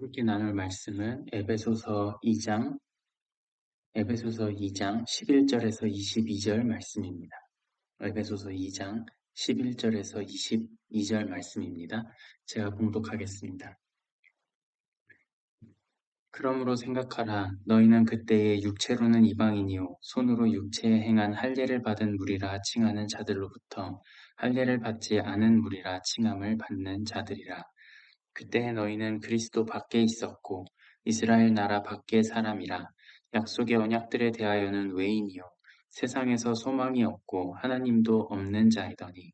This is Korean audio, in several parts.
함께 나눌 말씀은 에베소서 2장 11절에서 22절 말씀입니다. 에베소서 2장 11절에서 22절 말씀입니다. 제가 봉독하겠습니다. 그러므로 생각하라. 너희는 그때의 육체로는 이방인이요 손으로 육체에 행한 할례를 받은 무리라 칭하는 자들로부터 할례를 받지 않은 무리라 칭함을 받는 자들이라. 그때 너희는 그리스도 밖에 있었고 이스라엘 나라 밖의 사람이라. 약속의 언약들에 대하여는 외인이요 세상에서 소망이 없고 하나님도 없는 자이더니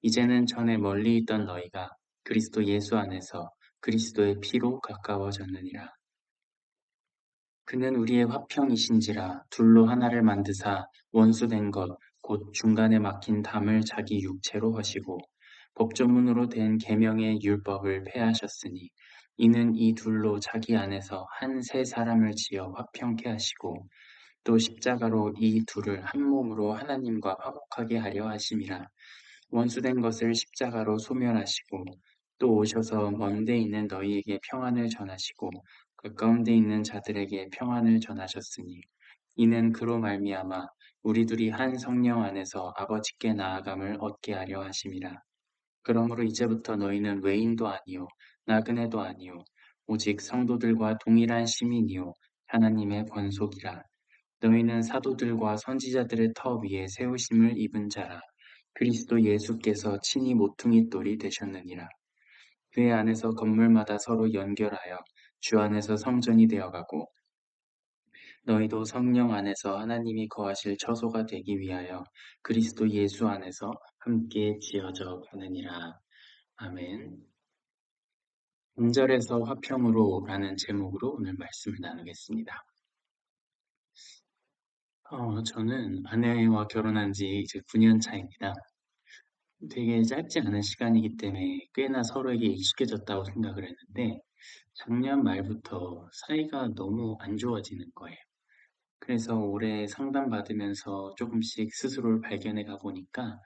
이제는 전에 멀리 있던 너희가 그리스도 예수 안에서 그리스도의 피로 가까워졌느니라. 그는 우리의 화평이신지라 둘로 하나를 만드사 원수된 것 곧 중간에 막힌 담을 자기 육체로 하시고 법조문으로 된 계명의 율법을 폐하셨으니 이는 이 둘로 자기 안에서 한 새 사람을 지어 화평케 하시고 또 십자가로 이 둘을 한 몸으로 하나님과 화목하게 하려 하심이라. 원수된 것을 십자가로 소멸하시고 또 오셔서 먼 데 있는 너희에게 평안을 전하시고 가까운 데 있는 자들에게 평안을 전하셨으니 이는 그로 말미암아 우리들이 한 성령 안에서 아버지께 나아감을 얻게 하려 하심이라. 그러므로 이제부터 너희는 외인도 아니요 나그네도 아니요 오직 성도들과 동일한 시민이요 하나님의 권속이라. 너희는 사도들과 선지자들의 터 위에 세우심을 입은 자라. 그리스도 예수께서 친히 모퉁이 돌이 되셨느니라. 그의 안에서 건물마다 서로 연결하여 주 안에서 성전이 되어가고 너희도 성령 안에서 하나님이 거하실 처소가 되기 위하여 그리스도 예수 안에서 함께 지어져 가느니라. 아멘. 동절에서 화평으로 라는 제목으로 오늘 말씀을 나누겠습니다. 저는 아내와 결혼한 지 이제 9년 차입니다. 되게 짧지 않은 시간이기 때문에 꽤나 서로에게 익숙해졌다고 생각을 했는데 작년 말부터 사이가 너무 안 좋아지는 거예요. 그래서 올해 상담받으면서 조금씩 스스로를 발견해 가보니까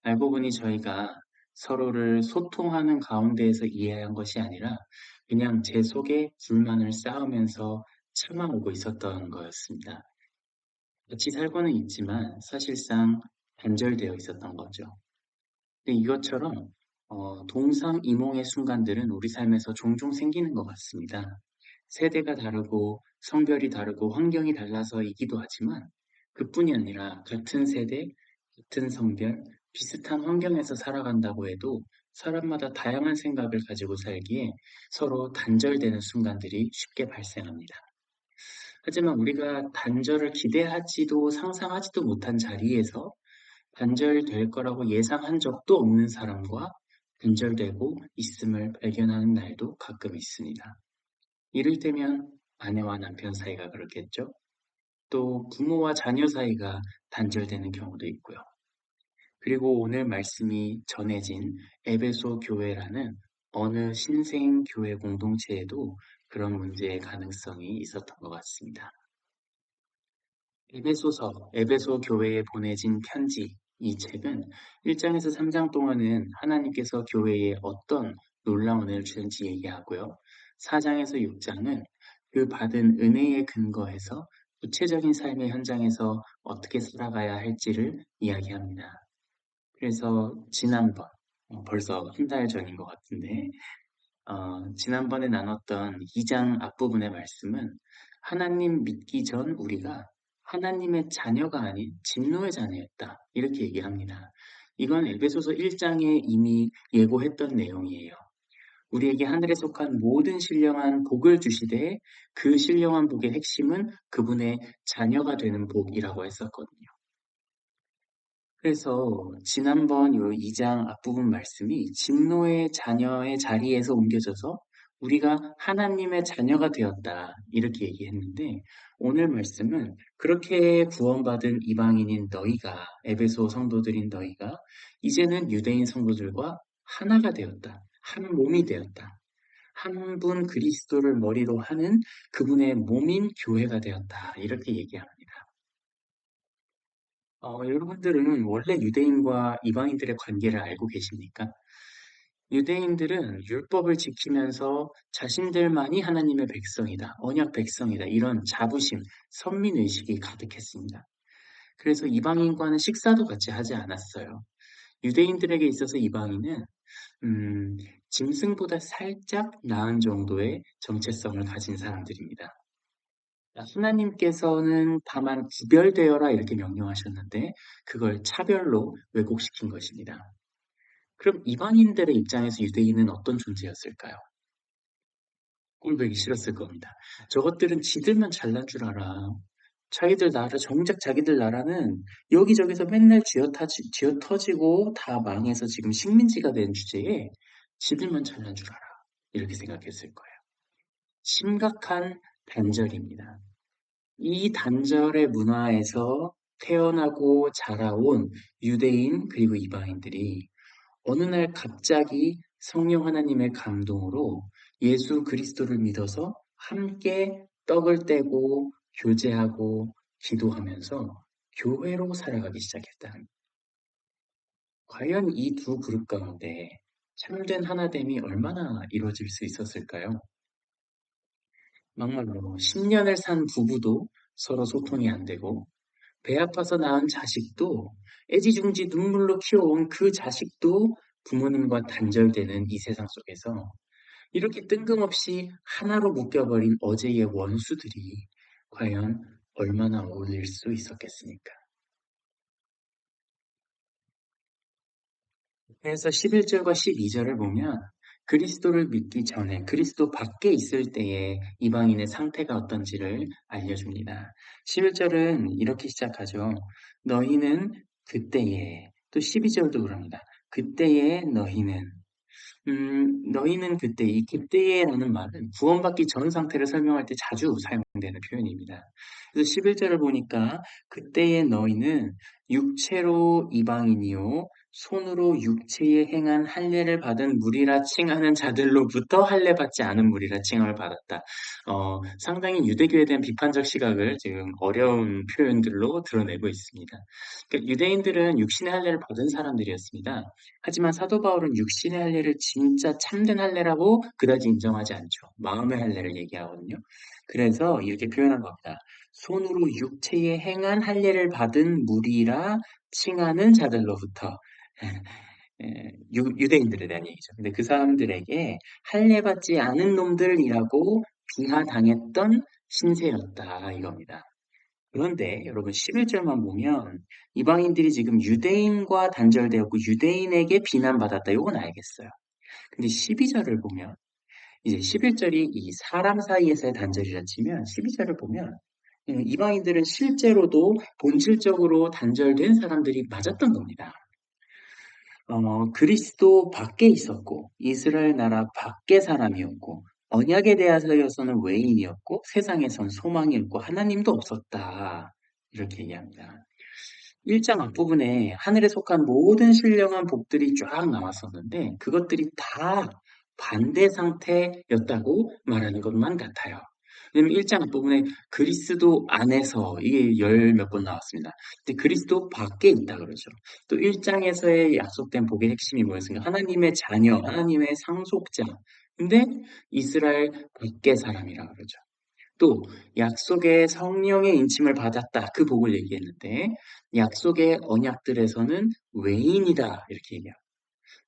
알고 보니 저희가 서로를 소통하는 가운데에서 이해한 것이 아니라 그냥 제 속에 불만을 쌓으면서 참아오고 있었던 거였습니다. 같이 살고는 있지만 사실상 단절되어 있었던 거죠. 근데 이것처럼 동상이몽의 순간들은 우리 삶에서 종종 생기는 것 같습니다. 세대가 다르고 성별이 다르고 환경이 달라서이기도 하지만 그뿐이 아니라 같은 세대, 같은 성별, 비슷한 환경에서 살아간다고 해도 사람마다 다양한 생각을 가지고 살기에 서로 단절되는 순간들이 쉽게 발생합니다. 하지만 우리가 단절을 기대하지도 상상하지도 못한 자리에서 단절될 거라고 예상한 적도 없는 사람과 단절되고 있음을 발견하는 날도 가끔 있습니다. 이를테면 아내와 남편 사이가 그렇겠죠. 또 부모와 자녀 사이가 단절되는 경우도 있고요. 그리고 오늘 말씀이 전해진 에베소 교회라는 어느 신생 교회 공동체에도 그런 문제의 가능성이 있었던 것 같습니다. 에베소 교회에 보내진 편지, 이 책은 1장에서 3장 동안은 하나님께서 교회에 어떤 놀라운 은혜를 주는지 얘기하고요. 4장에서 6장은 그 받은 은혜에 근거해서 구체적인 삶의 현장에서 어떻게 살아가야 할지를 이야기합니다. 그래서 지난번, 벌써 한 달 전인 것 같은데, 지난번에 나눴던 2장 앞부분의 말씀은 하나님 믿기 전 우리가 하나님의 자녀가 아닌 진노의 자녀였다. 이렇게 얘기합니다. 이건 에베소서 1장에 이미 예고했던 내용이에요. 우리에게 하늘에 속한 모든 신령한 복을 주시되 그 신령한 복의 핵심은 그분의 자녀가 되는 복이라고 했었거든요. 그래서 지난번 요 2장 앞부분 말씀이 진노의 자녀의 자리에서 옮겨져서 우리가 하나님의 자녀가 되었다 이렇게 얘기했는데 오늘 말씀은 그렇게 구원받은 이방인인 너희가 에베소 성도들인 너희가 이제는 유대인 성도들과 하나가 되었다. 한 몸이 되었다. 한 분 그리스도를 머리로 하는 그분의 몸인 교회가 되었다. 이렇게 얘기합니다. 여러분들은 원래 유대인과 이방인들의 관계를 알고 계십니까? 유대인들은 율법을 지키면서 자신들만이 하나님의 백성이다, 언약 백성이다, 이런 자부심, 선민의식이 가득했습니다. 그래서 이방인과는 식사도 같이 하지 않았어요. 유대인들에게 있어서 이방인은 음, 짐승보다 살짝 나은 정도의 정체성을 가진 사람들입니다. 하나님께서는 다만 구별되어라 이렇게 명령하셨는데 그걸 차별로 왜곡시킨 것입니다. 그럼 이방인들의 입장에서 유대인은 어떤 존재였을까요? 꼴보기 싫었을 겁니다. 저것들은 지들만 잘난 줄 알아. 자기들 나라, 정작 자기들 나라는 여기저기서 맨날 쥐어터지고 다 망해서 지금 식민지가 된 주제에 지들만 잘난 줄 알아. 이렇게 생각했을 거예요. 심각한 단절입니다. 이 단절의 문화에서 태어나고 자라온 유대인 그리고 이방인들이 어느 날 갑자기 성령 하나님의 감동으로 예수 그리스도를 믿어서 함께 떡을 떼고 교제하고 기도하면서 교회로 살아가기 시작했다는 거예요. 과연 이 두 그룹 가운데 참된 하나됨이 얼마나 이루어질 수 있었을까요? 막말로 10년을 산 부부도 서로 소통이 안 되고 배 아파서 낳은 자식도 애지중지 눈물로 키워온 그 자식도 부모님과 단절되는 이 세상 속에서 이렇게 뜬금없이 하나로 묶여버린 어제의 원수들이 과연 얼마나 어울릴 수 있었겠습니까? 그래서 11절과 12절을 보면 그리스도를 믿기 전에 그리스도 밖에 있을 때의 이방인의 상태가 어떤지를 알려줍니다. 11절은 이렇게 시작하죠. 너희는 그때에 또 12절도 그럽니다. 그때에 너희는 그때, 이 그때에라는 말은 구원받기 전 상태를 설명할 때 자주 사용되는 표현입니다. 그래서 11절을 보니까 그때의 너희는 육체로 이방인이요 손으로 육체에 행한 할례를 받은 무리라 칭하는 자들로부터 할례 받지 않은 무리라 칭함을 받았다. 상당히 유대교에 대한 비판적 시각을 지금 어려운 표현들로 드러내고 있습니다. 그러니까 유대인들은 육신의 할례를 받은 사람들이었습니다. 하지만 사도 바울은 육신의 할례를 진짜 참된 할례라고 그다지 인정하지 않죠. 마음의 할례를 얘기하거든요. 그래서 이렇게 표현한 겁니다. 손으로 육체에 행한 할례를 받은 무리라 칭하는 자들로부터 유대인들에 대한 얘기죠. 근데 그 사람들에게 할례 받지 않은 놈들이라고 비하당했던 신세였다 이겁니다. 그런데 여러분 11절만 보면 이방인들이 지금 유대인과 단절되었고 유대인에게 비난받았다. 이건 알겠어요. 근데 12절을 보면 이제 11절이 이 사람 사이에서의 단절이라 치면 12절을 보면 이방인들은 실제로도 본질적으로 단절된 사람들이 맞았던 겁니다. 그리스도 밖에 있었고 이스라엘 나라 밖의 사람이었고 언약에 대하여서는 외인이었고 세상에선 소망이 없고 하나님도 없었다. 이렇게 얘기합니다. 1장 앞부분에 하늘에 속한 모든 신령한 복들이 쫙 나왔었는데 그것들이 다 반대 상태였다고 말하는 것만 같아요. 왜냐면 1장 앞부분에 그리스도 안에서 이게 열 몇 번 나왔습니다. 근데 그리스도 밖에 있다 그러죠. 또 1장에서의 약속된 복의 핵심이 뭐였습니까? 하나님의 자녀, 하나님의 상속자. 근데 이스라엘 밖의 사람이라 그러죠. 또 약속의 성령의 인침을 받았다. 그 복을 얘기했는데 약속의 언약들에서는 외인이다. 이렇게 얘기합니다.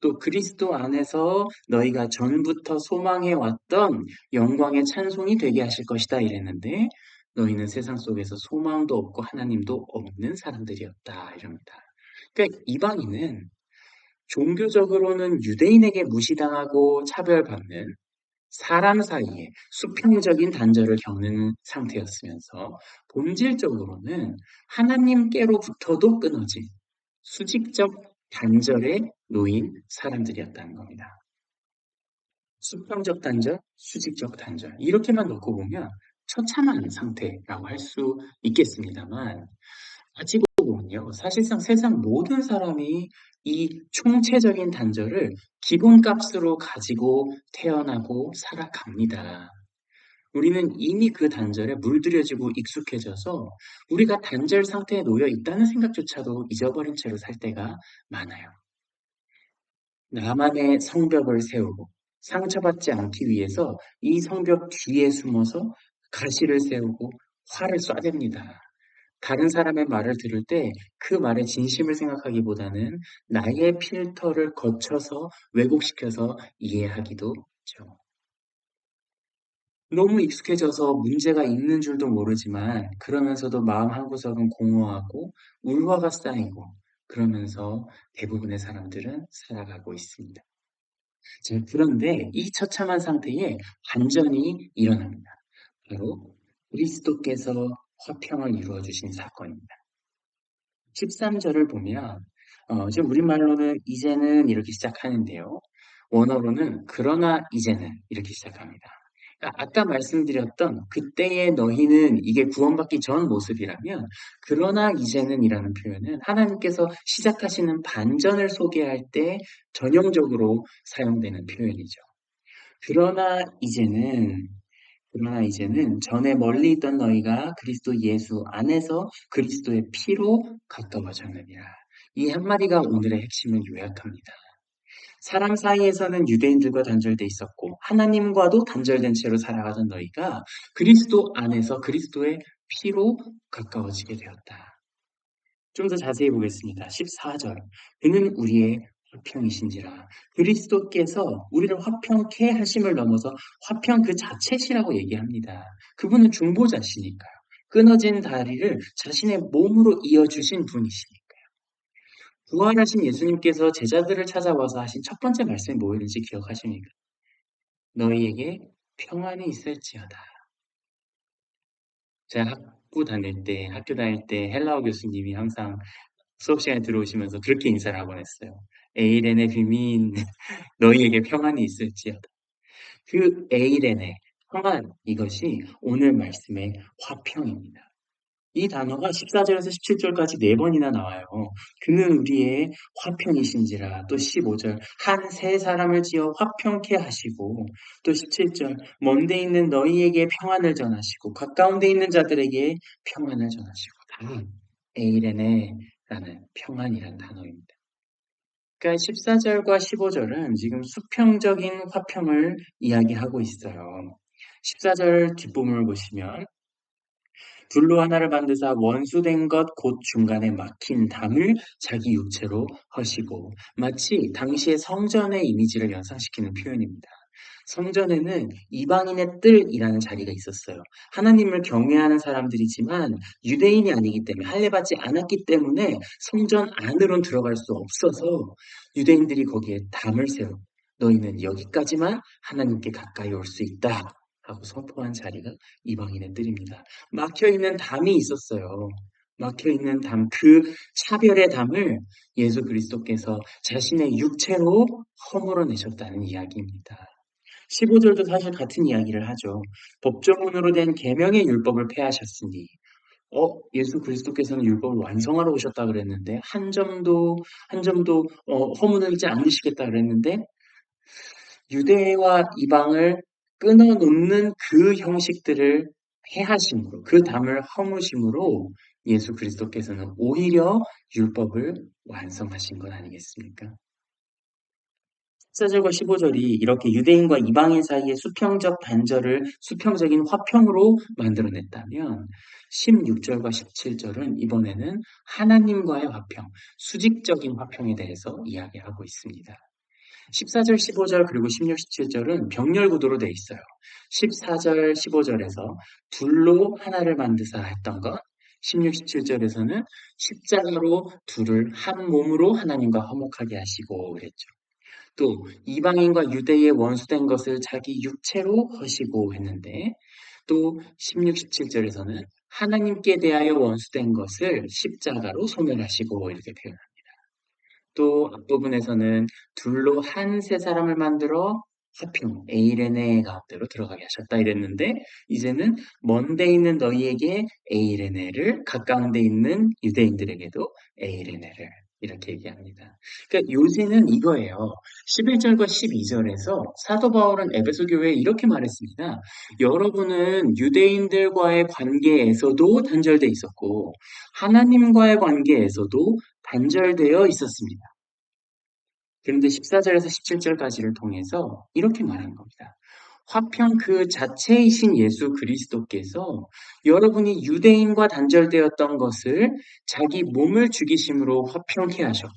또 그리스도 안에서 너희가 전부터 소망해 왔던 영광의 찬송이 되게 하실 것이다 이랬는데 너희는 세상 속에서 소망도 없고 하나님도 없는 사람들이었다 이럽니다. 그러니까 이방인은 종교적으로는 유대인에게 무시당하고 차별받는 사람 사이에 수평적인 단절을 겪는 상태였으면서 본질적으로는 하나님께로부터도 끊어진 수직적 단절에 놓인 사람들이었다는 겁니다. 수평적 단절, 수직적 단절 이렇게만 놓고 보면 처참한 상태라고 할 수 있겠습니다만 가지고 보면요. 사실상 세상 모든 사람이 이 총체적인 단절을 기본값으로 가지고 태어나고 살아갑니다. 우리는 이미 그 단절에 물들여지고 익숙해져서 우리가 단절 상태에 놓여 있다는 생각조차도 잊어버린 채로 살 때가 많아요. 나만의 성벽을 세우고 상처받지 않기 위해서 이 성벽 뒤에 숨어서 가시를 세우고 활을 쏴댑니다. 다른 사람의 말을 들을 때 그 말의 진심을 생각하기보다는 나의 필터를 거쳐서 왜곡시켜서 이해하기도 하죠. 너무 익숙해져서 문제가 있는 줄도 모르지만 그러면서도 마음 한구석은 공허하고 울화가 쌓이고 그러면서 대부분의 사람들은 살아가고 있습니다. 자, 그런데 이 처참한 상태에 반전이 일어납니다. 바로 그리스도께서 화평을 이루어 주신 사건입니다. 13절을 보면 지금 우리말로는 이제는 이렇게 시작하는데요. 원어로는 그러나 이제는 이렇게 시작합니다. 그러니까 아까 말씀드렸던 그때의 너희는 이게 구원받기 전 모습이라면 그러나 이제는이라는 표현은 하나님께서 시작하시는 반전을 소개할 때 전형적으로 사용되는 표현이죠. 그러나 이제는 전에 멀리 있던 너희가 그리스도 예수 안에서 그리스도의 피로 가까워졌느니라. 이 한마디가 오늘의 핵심을 요약합니다. 사람 사이에서는 유대인들과 단절돼 있었고 하나님과도 단절된 채로 살아가던 너희가 그리스도 안에서 그리스도의 피로 가까워지게 되었다. 좀 더 자세히 보겠습니다. 14절. 그는 우리의 화평이신지라. 그리스도께서 우리를 화평케 하심을 넘어서 화평 그 자체시라고 얘기합니다. 그분은 중보자시니까요. 끊어진 다리를 자신의 몸으로 이어주신 분이시니까요. 부활하신 예수님께서 제자들을 찾아와서 하신 첫 번째 말씀이 뭐였는지 기억하십니까? 너희에게 평안이 있을지어다. 제가 학교 다닐 때 헬라어 교수님이 항상 수업 시간에 들어오시면서 그렇게 인사를 하곤 했어요. 에이렌의 비민, 너희에게 평안이 있을지어다. 그 에이렌의 평안, 이것이 오늘 말씀의 화평입니다. 이 단어가 14절에서 17절까지 4번이나 나와요. 그는 우리의 화평이신지라. 또 15절, 한 세 사람을 지어 화평케 하시고, 또 17절, 먼데 있는 너희에게 평안을 전하시고, 가까운 데 있는 자들에게 평안을 전하시고, 다 에이레네라는 평안이란 단어입니다. 그러니까 14절과 15절은 지금 수평적인 화평을 이야기하고 있어요. 14절 뒷부분을 보시면 둘로 하나를 만드사 원수된 것 곧 중간에 막힌 담을 자기 육체로 허시고 마치 당시의 성전의 이미지를 연상시키는 표현입니다. 성전에는 이방인의 뜰이라는 자리가 있었어요. 하나님을 경외하는 사람들이지만 유대인이 아니기 때문에 할례받지 않았기 때문에 성전 안으론 들어갈 수 없어서 유대인들이 거기에 담을 세우고 너희는 여기까지만 하나님께 가까이 올 수 있다 하고 선포한 자리가 이방인의 뜰입니다. 막혀있는 담이 있었어요. 막혀있는 담, 그 차별의 담을 예수 그리스도께서 자신의 육체로 허물어내셨다는 이야기입니다. 15절도 사실 같은 이야기를 하죠. 법조문으로 된 계명의 율법을 폐하셨으니 예수 그리스도께서는 율법을 완성하러 오셨다 그랬는데 한 점도 허무지 않으시겠다 그랬는데 유대와 이방을 끊어놓는 그 형식들을 폐하심으로 그 담을 허무심으로 예수 그리스도께서는 오히려 율법을 완성하신 것 아니겠습니까? 14절과 15절이 이렇게 유대인과 이방인 사이의 수평적인 화평으로 만들어냈다면 16절과 17절은 이번에는 하나님과의 화평, 수직적인 화평에 대해서 이야기하고 있습니다. 14절, 15절 그리고 16, 17절은 병렬 구도로 되어 있어요. 14절, 15절에서 둘로 하나를 만드사 했던 것, 16, 17절에서는 십자가로 둘을 한 몸으로 하나님과 화목하게 하시고 그랬죠. 또 이방인과 유대의 원수된 것을 자기 육체로 허시고 했는데 또 16, 17절에서는 하나님께 대하여 원수된 것을 십자가로 소멸하시고 이렇게 표현합니다. 또 앞부분에서는 둘로 한 세 사람을 만들어 화평, 에이레네 가운데로 들어가게 하셨다 이랬는데 이제는 먼데 있는 너희에게 에이레네를 가까운 데 있는 유대인들에게도 에이레네를 이렇게 얘기합니다. 그러니까 요지는 이거예요. 11절과 12절에서 사도 바울은 에베소 교회에 이렇게 말했습니다. 여러분은 유대인들과의 관계에서도 단절돼 있었고 하나님과의 관계에서도 단절되어 있었습니다. 그런데 14절에서 17절까지를 통해서 이렇게 말하는 겁니다. 화평 그 자체이신 예수 그리스도께서 여러분이 유대인과 단절되었던 것을 자기 몸을 죽이심으로 화평케 하셨고,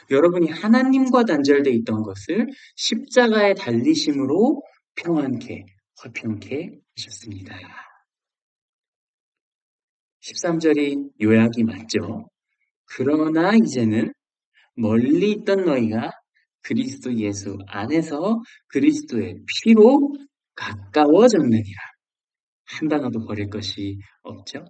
여러분이 하나님과 단절되어 있던 것을 십자가에 달리심으로 평안케, 화평케 하셨습니다. 13절이 요약이 맞죠? 그러나 이제는 멀리 있던 너희가 그리스도 예수 안에서 그리스도의 피로 가까워졌느니라. 한 단어도 버릴 것이 없죠.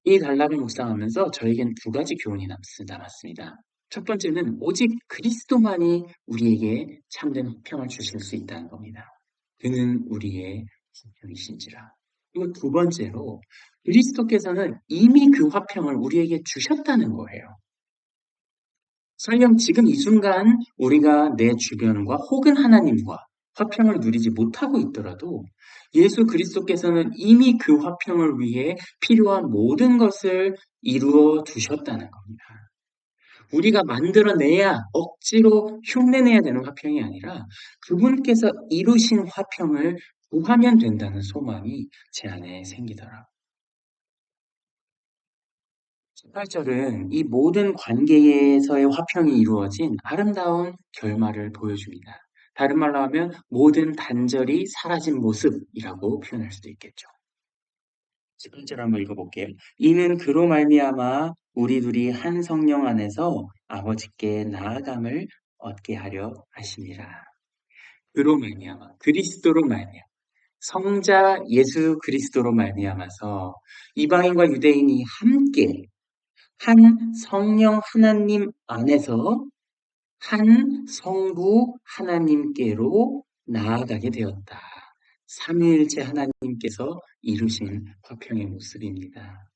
이 단락을 묵상하면서 저에겐 두 가지 교훈이 남았습니다. 첫 번째는 오직 그리스도만이 우리에게 참된 화평을 주실 수 있다는 겁니다. 그는 우리의 화평이신지라. 그리고 두 번째로 그리스도께서는 이미 그 화평을 우리에게 주셨다는 거예요. 설령 지금 이 순간 우리가 내 주변과 혹은 하나님과 화평을 누리지 못하고 있더라도 예수 그리스도께서는 이미 그 화평을 위해 필요한 모든 것을 이루어 두셨다는 겁니다. 우리가 만들어내야 억지로 흉내내야 되는 화평이 아니라 그분께서 이루신 화평을 구하면 된다는 소망이 제 안에 생기더라고요. 18절은 이 모든 관계에서의 화평이 이루어진 아름다운 결말을 보여줍니다. 다른 말로 하면 모든 단절이 사라진 모습이라고 표현할 수도 있겠죠. 18절 한번 읽어볼게요. 이는 그로 말미암아 우리 둘이 한 성령 안에서 아버지께 나아감을 얻게 하려 하심이라. 그로 말미암아, 그리스도로 말미암아, 성자 예수 그리스도로 말미암아서 이방인과 유대인이 함께 한 성령 하나님 안에서 한 성부 하나님께로 나아가게 되었다. 삼위일체 하나님께서 이루신 화평의 모습입니다.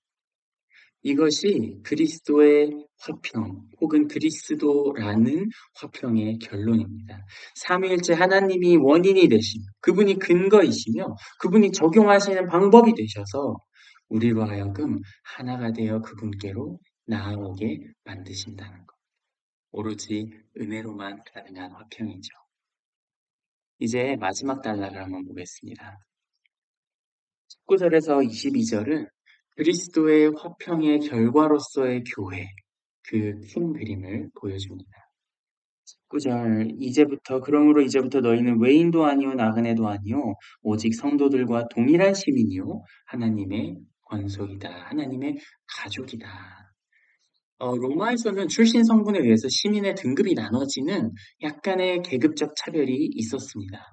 이것이 그리스도의 화평 혹은 그리스도라는 화평의 결론입니다. 삼위일체 하나님이 원인이 되시며 그분이 근거이시며 그분이 적용하시는 방법이 되셔서 우리로 하여금 하나가 되어 그분께로 나아오게 만드신다는 것. 오로지 은혜로만 가능한 화평이죠. 이제 마지막 단락을 한번 보겠습니다. 19절에서 22절은 그리스도의 화평의 결과로서의 교회, 그 큰 그림을 보여줍니다. 19절 그러므로 이제부터 너희는 외인도 아니요 나그네도 아니요 오직 성도들과 동일한 시민이요 하나님의 권속이다. 하나님의 가족이다. 로마에서는 출신 성분에 의해서 시민의 등급이 나눠지는 약간의 계급적 차별이 있었습니다.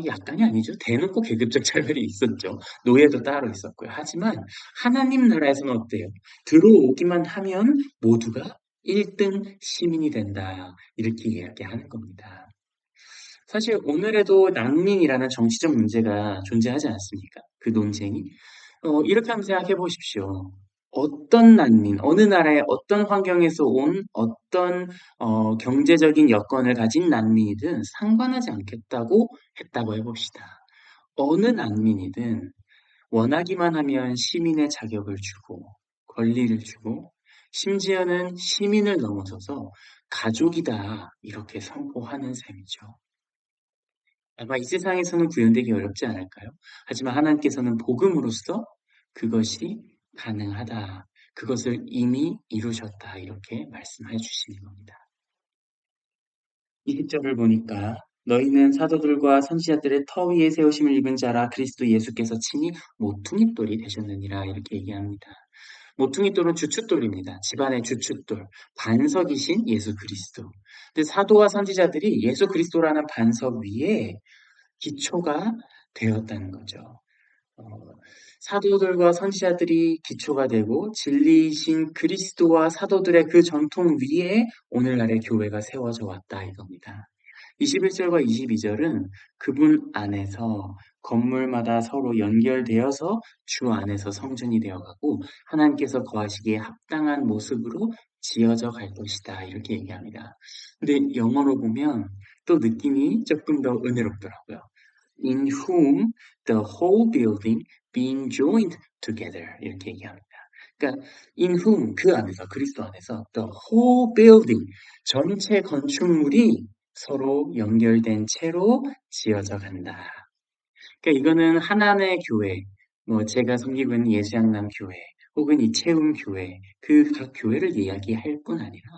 약간이 아니죠. 대놓고 계급적 차별이 있었죠. 노예도 따로 있었고요. 하지만 하나님 나라에서는 어때요? 들어오기만 하면 모두가 1등 시민이 된다. 이렇게 이야기하는 겁니다. 사실 오늘에도 난민이라는 정치적 문제가 존재하지 않습니까? 그 논쟁이. 이렇게 한번 생각해 보십시오. 어떤 난민, 어느 나라의 어떤 환경에서 온 어떤 경제적인 여건을 가진 난민이든 상관하지 않겠다고 했다고 해봅시다. 어느 난민이든 원하기만 하면 시민의 자격을 주고 권리를 주고 심지어는 시민을 넘어서서 가족이다 이렇게 선포하는 셈이죠. 아마 이 세상에서는 구현되기 어렵지 않을까요? 하지만 하나님께서는 복음으로써 그것이 가능하다. 그것을 이미 이루셨다. 이렇게 말씀해 주시는 겁니다. 20절을 보니까 너희는 사도들과 선지자들의 터 위에 세우심을 입은 자라 그리스도 예수께서 친히 모퉁이돌이 되셨느니라 이렇게 얘기합니다. 모퉁이돌은 주춧돌입니다. 집안의 주춧돌, 반석이신 예수 그리스도. 근데 사도와 선지자들이 예수 그리스도라는 반석 위에 기초가 되었다는 거죠. 어, 사도들과 선지자들이 기초가 되고 진리이신 그리스도와 사도들의 그 전통 위에 오늘날의 교회가 세워져 왔다 이겁니다. 21절과 22절은 그분 안에서 건물마다 서로 연결되어서 주 안에서 성전이 되어가고 하나님께서 거하시기에 합당한 모습으로 지어져 갈 것이다 이렇게 얘기합니다. 근데 영어로 보면 또 느낌이 조금 더 은혜롭더라고요. In whom the whole building being joined together 이렇게 얘기합니다. 그러니까 in whom 그 안에서 그리스도 안에서 the whole building 전체 건축물이 서로 연결된 채로 지어져 간다. 그러니까 이거는 하나의 교회, 뭐 제가 섬기고 있는 예수양남 교회, 혹은 이채움 교회, 그 각 교회를 이야기할 뿐 아니라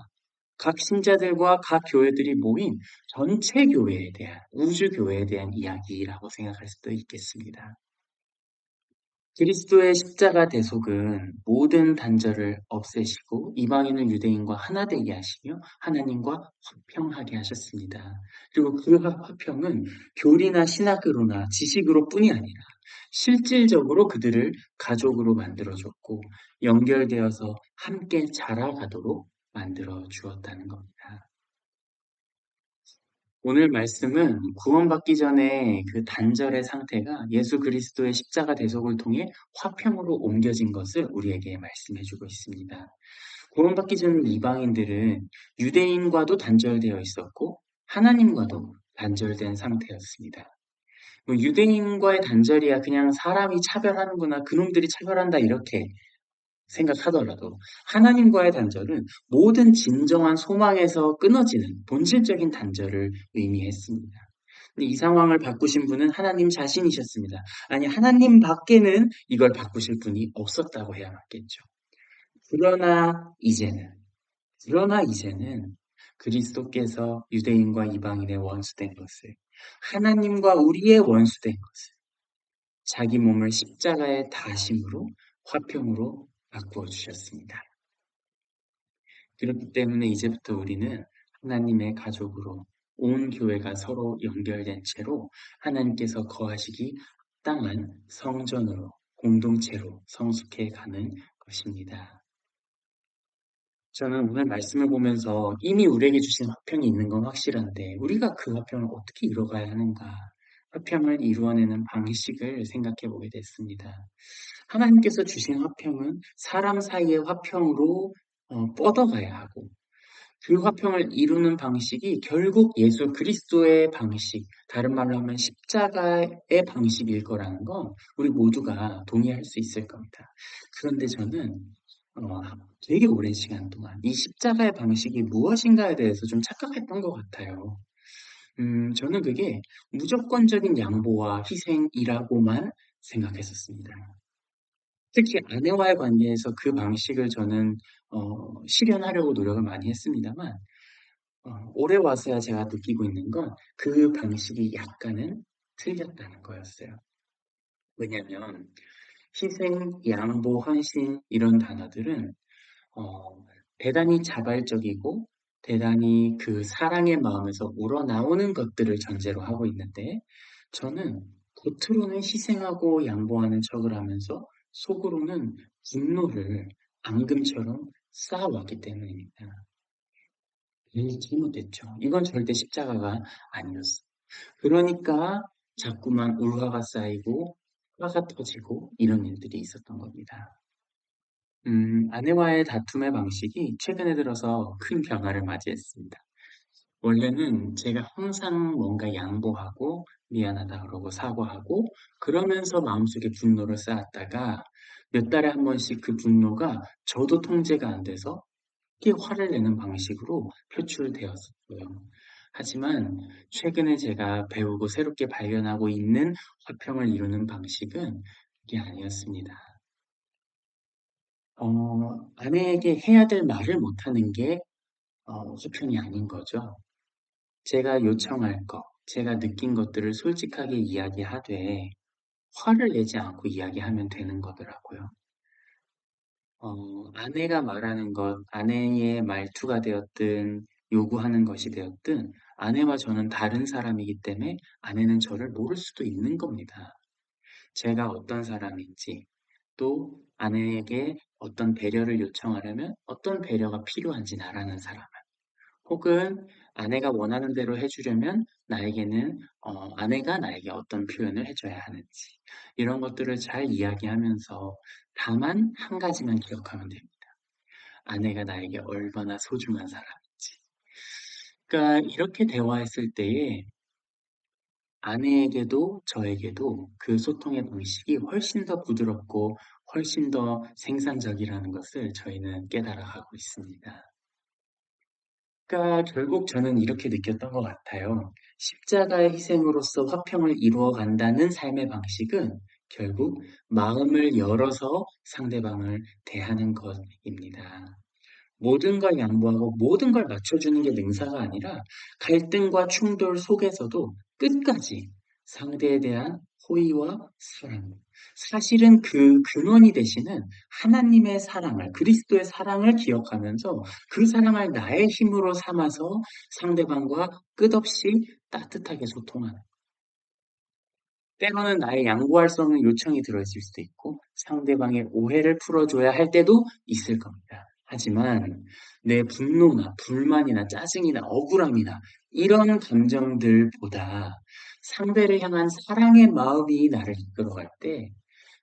각 신자들과 각 교회들이 모인 전체 교회에 대한, 우주 교회에 대한 이야기라고 생각할 수도 있겠습니다. 그리스도의 십자가 대속은 모든 단절을 없애시고 이방인을 유대인과 하나 되게 하시며 하나님과 화평하게 하셨습니다. 그리고 그 화평은 교리나 신학으로나 지식으로 뿐이 아니라 실질적으로 그들을 가족으로 만들어줬고 연결되어서 함께 자라가도록 만들어 주었다는 겁니다. 오늘 말씀은 구원받기 전에 그 단절의 상태가 예수 그리스도의 십자가 대속을 통해 화평으로 옮겨진 것을 우리에게 말씀해 주고 있습니다. 구원받기 전 이방인들은 유대인과도 단절되어 있었고 하나님과도 단절된 상태였습니다. 뭐 유대인과의 단절이야 그냥 사람이 차별하는구나, 그놈들이 차별한다 이렇게 생각하더라도 하나님과의 단절은 모든 진정한 소망에서 끊어지는 본질적인 단절을 의미했습니다. 근데 이 상황을 바꾸신 분은 하나님 자신이셨습니다. 아니, 하나님 밖에는 이걸 바꾸실 분이 없었다고 해야 맞겠죠. 그러나 이제는, 그러나 이제는 그리스도께서 유대인과 이방인의 원수된 것을, 하나님과 우리의 원수된 것을 자기 몸을 십자가에 다심으로 화평으로 바꾸어 주셨습니다. 그렇기 때문에 이제부터 우리는 하나님의 가족으로 온 교회가 서로 연결된 채로 하나님께서 거하시기 합당한 성전으로 공동체로 성숙해 가는 것입니다. 저는 오늘 말씀을 보면서 이미 우리에게 주신 화평이 있는 건 확실한데 우리가 그 화평을 어떻게 이뤄가야 하는가? 화평을 이루어내는 방식을 생각해 보게 됐습니다. 하나님께서 주신 화평은 사람 사이의 화평으로 뻗어가야 하고 그 화평을 이루는 방식이 결국 예수 그리스도의 방식, 다른 말로 하면 십자가의 방식일 거라는 건 우리 모두가 동의할 수 있을 겁니다. 그런데 저는 어, 되게 오랜 시간 동안 이 십자가의 방식이 무엇인가에 대해서 좀 착각했던 것 같아요. 저는 그게 무조건적인 양보와 희생이라고만 생각했었습니다. 특히 아내와의 관계에서 그 방식을 저는 실현하려고 노력을 많이 했습니다만 올해 와서야 제가 느끼고 있는 건 그 방식이 약간은 틀렸다는 거였어요. 왜냐하면 희생, 양보, 헌신 이런 단어들은 대단히 자발적이고 대단히 그 사랑의 마음에서 우러나오는 것들을 전제로 하고 있는데 저는 겉으로는 희생하고 양보하는 척을 하면서 속으로는 분노를 앙금처럼 쌓아왔기 때문입니다. 잘못됐죠. 이건 절대 십자가가 아니었어. 그러니까 자꾸만 울화가 쌓이고 화가 터지고 이런 일들이 있었던 겁니다. 아내와의 다툼의 방식이 최근에 들어서 큰 변화를 맞이했습니다. 원래는 제가 항상 뭔가 양보하고 미안하다 그러고 사과하고 그러면서 마음속에 분노를 쌓았다가 몇 달에 한 번씩 그 분노가 저도 통제가 안 돼서 크게 화를 내는 방식으로 표출되었었고요. 하지만 최근에 제가 배우고 새롭게 발견하고 있는 화평을 이루는 방식은 그게 아니었습니다. 아내에게 해야 될 말을 못하는 게 화평이 아닌 거죠. 제가 요청할 것, 제가 느낀 것들을 솔직하게 이야기하되 화를 내지 않고 이야기하면 되는 거더라고요. 아내가 말하는 것, 아내의 말투가 되었든 요구하는 것이 되었든 아내와 저는 다른 사람이기 때문에 아내는 저를 모를 수도 있는 겁니다. 제가 어떤 사람인지 또 아내에게 어떤 배려를 요청하려면 어떤 배려가 필요한지 나라는 사람은 혹은 아내가 원하는 대로 해주려면 나에게는 아내가 나에게 어떤 표현을 해줘야 하는지 이런 것들을 잘 이야기하면서 다만 한 가지만 기억하면 됩니다. 아내가 나에게 얼마나 소중한 사람인지. 그러니까 이렇게 대화했을 때에 아내에게도 저에게도 그 소통의 방식이 훨씬 더 부드럽고 훨씬 더 생산적이라는 것을 저희는 깨달아가고 있습니다. 그러니까 결국 저는 이렇게 느꼈던 것 같아요. 십자가의 희생으로써 화평을 이루어 간다는 삶의 방식은 결국 마음을 열어서 상대방을 대하는 것입니다. 모든 걸 양보하고 모든 걸 맞춰주는 게 능사가 아니라 갈등과 충돌 속에서도 끝까지 상대에 대한 호의와 사랑, 사실은 그 근원이 되시는 하나님의 사랑을, 그리스도의 사랑을 기억하면서 그 사랑을 나의 힘으로 삼아서 상대방과 끝없이 따뜻하게 소통하는. 때로는 나의 양보할 수 없는 요청이 들어있을 수도 있고 상대방의 오해를 풀어줘야 할 때도 있을 겁니다. 하지만 내 분노나 불만이나 짜증이나 억울함이나 이런 감정들보다 상대를 향한 사랑의 마음이 나를 이끌어갈 때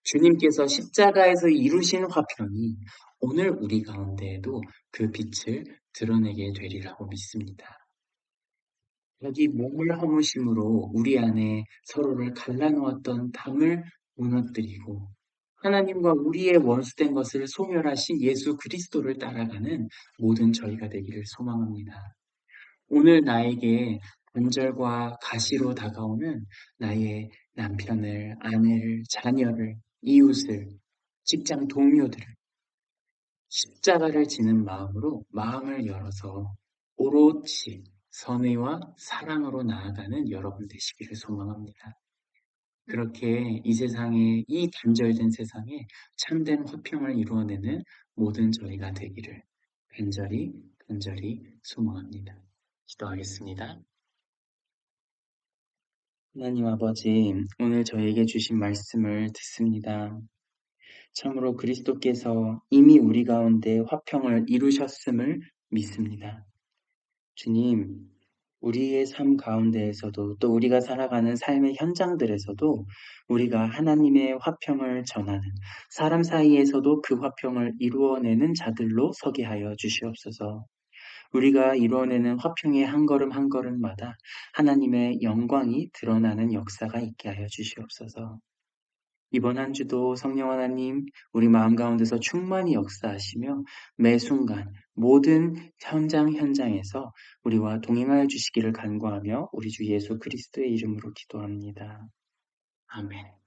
주님께서 십자가에서 이루신 화평이 오늘 우리 가운데에도 그 빛을 드러내게 되리라고 믿습니다. 자기 몸을 허무심으로 우리 안에 서로를 갈라놓았던 담을 무너뜨리고 하나님과 우리의 원수된 것을 소멸하신 예수 그리스도를 따라가는 모든 저희가 되기를 소망합니다. 오늘 나에게 단절과 가시로 다가오는 나의 남편을, 아내를, 자녀를, 이웃을, 직장 동료들을 십자가를 지는 마음으로 마음을 열어서 오롯이 선의와 사랑으로 나아가는 여러분 되시기를 소망합니다. 그렇게 이 세상에, 이 단절된 세상에 참된 화평을 이루어내는 모든 저희가 되기를 간절히 소망합니다. 기도하겠습니다. 하나님 아버지, 오늘 저에게 주신 말씀을 듣습니다. 참으로 그리스도께서 이미 우리 가운데 화평을 이루셨음을 믿습니다. 주님, 우리의 삶 가운데에서도 또 우리가 살아가는 삶의 현장들에서도 우리가 하나님의 화평을 전하는 사람 사이에서도 그 화평을 이루어내는 자들로 서게 하여 주시옵소서. 우리가 이루어내는 화평의 한 걸음 한 걸음마다 하나님의 영광이 드러나는 역사가 있게 하여 주시옵소서. 이번 한 주도 성령 하나님, 우리 마음 가운데서 충만히 역사하시며 매 순간 모든 현장에서 우리와 동행하여 주시기를 간구하며 우리 주 예수 그리스도의 이름으로 기도합니다. 아멘.